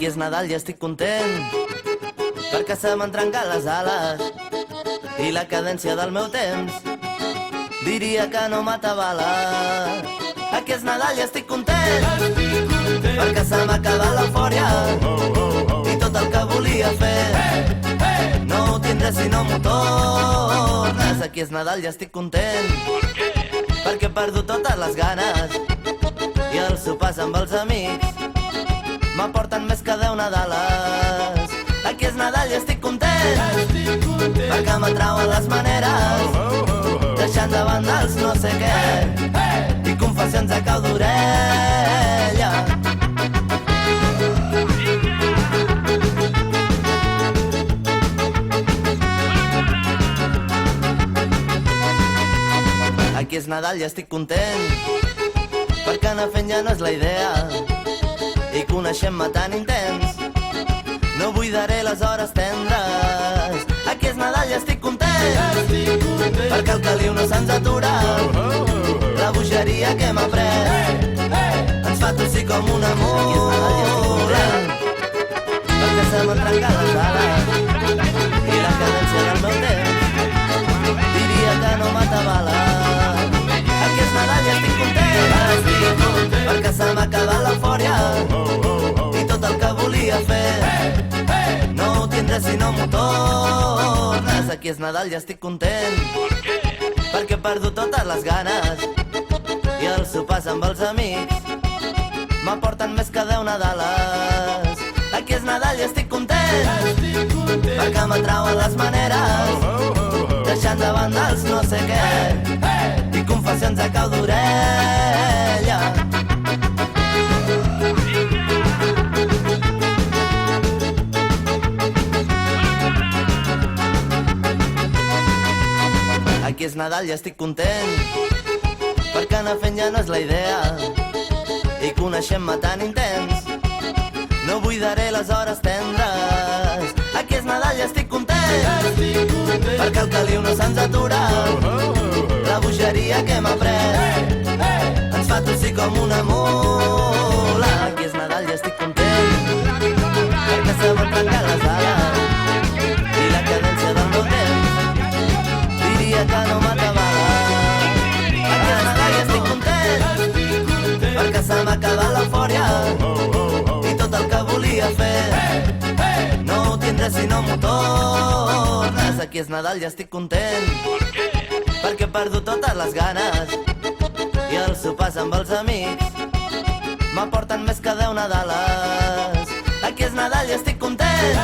Aquí és Nadal i estic content perquè se m'han trencat les ales i la cadència del meu temps diria que no m'atabala. Aquí és Nadal i estic content perquè se m'ha acabat l'eufòria i tot el que volia fer no ho tindré si no m'ho tornes. Aquí és Nadal i estic content perquè he perdut totes les ganes i els sopars amb els amics m'aporten més que 10 Nadales. Aquí és Nadal i estic content perquè m'atrauen les maneres deixant de banda els no sé què i confessions a cau d'orella. Aquí és Nadal i estic content perquè anar fent ja no és la idea i coneixent-me tan intens no buidaré les hores tendres. Aquí és Nadal i estic content perquè el caliu no se'ns atura, la bogeria que hem après ens fa tossir com una mula perquè se m'han trencat les ales i la cadència del meu temps diria que no m'atabala. Aquí és Nadal i estic content perquè se m'ha acabat l'eufòria i tot el que volia fer no ho tindré si no m'ho tornes. Aquí és Nadal i estic content perquè he perdut totes les ganes i els sopars amb els amics m'aporten més que 10 Nadales. Aquí és Nadal i estic content perquè m'atrauen les maneres deixant de banda els no sé què i confessions a cau d'orella. Aquí és Nadal i estic content perquè anar fent ja no és la idea i coneixent-me tan intens no buidaré les hores tendres. Aquí és Nadal i estic content perquè el caliu no se'ns atura, la bogeria que hem après ens fa tossir com una mula. Aquí és Nadal i estic content perquè se m'han trencat les ales i la cadència del meu temps diria que no m'atabala. Aquí és Nadal i estic content perquè se m'ha acabat l'eufòria i tot el que volia fer no ho tindré si no m'ho tornes. Aquí és Nadal i estic content perquè he perdut totes les ganes i els sopars amb els amics m'aporten més que 10 Nadales. Aquí és Nadal i estic content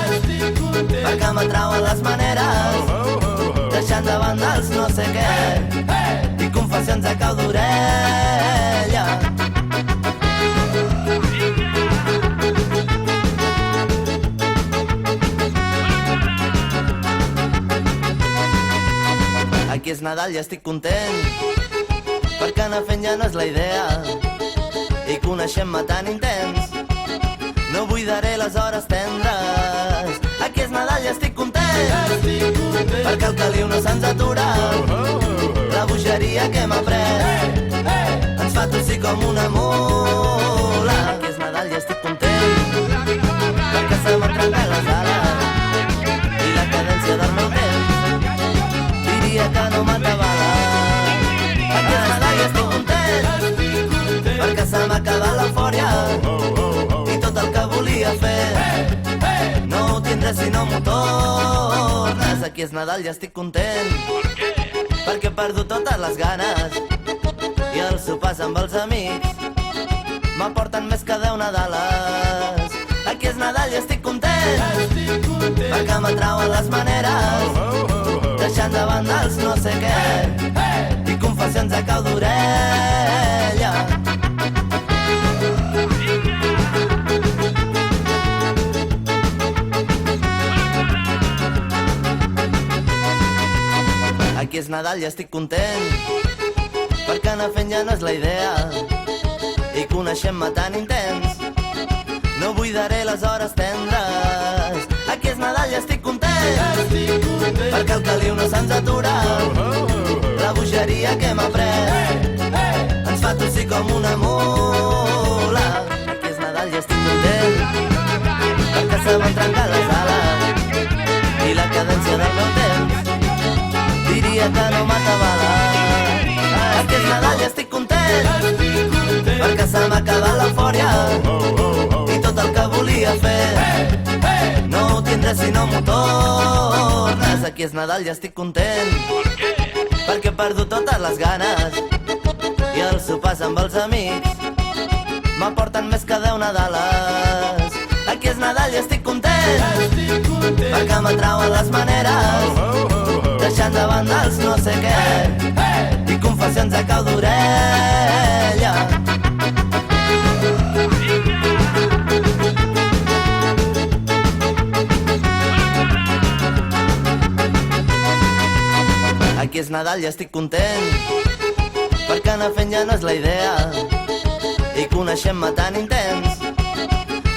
perquè m'atrauen les maneres deixant de banda els no sé què i confessions a cau d'orella. Aquí és Nadal i estic content perquè anar fent ja no és la idea i coneixent-me tan intens no buidaré les hores tendres. Aquí és Nadal i estic content perquè el caliu no se'ns atura, la bogeria que hem après ens fa tossir com una mula. Aquí és Nadal i estic content perquè se m'han trencat les ales i la cadència del meu temps diria que no m'atabala. Aquí és Nadal i estic content perquè se m'ha acabat l'eufòria i tot el que volia fer no ho tindré si no m'ho tornes. Aquí és Nadal i estic content perquè he perdut totes les ganes i els sopars amb els amics m'aporten més que 10 Nadales. Aquí és Nadal i estic content perquè m'atrauen les maneres deixant de banda els no sé què i confessions a cau d'orella. Aquí és Nadal i estic content perquè anar fent ja no és la idea i coneixent-me tan intens no buidaré les hores tendres. Aquí és Nadal i estic content perquè el caliu no se'ns atura, la bogeria que hem après ens fa tossir com una mula. Aquí és Nadal i estic content se m'han trencat les ales i la cadència del meu temps diria que no m'acabala. És que és Nadal i estic content perquè se m'ha acabat l'eufòria i tot el que volia fer no ho tindré si no m'ho tornes. Aquí és Nadal i estic content perquè he perdut totes les ganes i els sopars amb els amics m'aporten més que 10 Nadales. Aquí és Nadal i estic content perquè m'atrauen les maneres deixant de banda els no sé què i confessions a cau d'orella. Aquí és Nadal i estic content perquè anar fent ja no és la idea i coneixent-me tan intens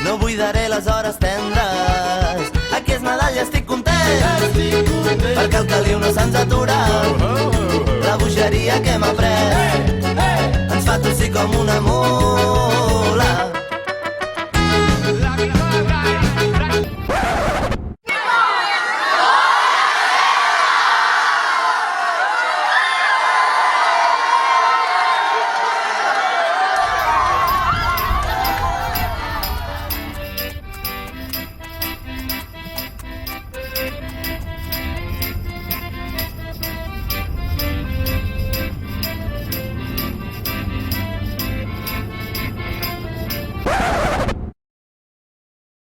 no buidaré les hores tendres. Aquí és Nadal i estic content perquè el caliu no se'ns atura, la bogeria que hem après ens fa tossir com una mula.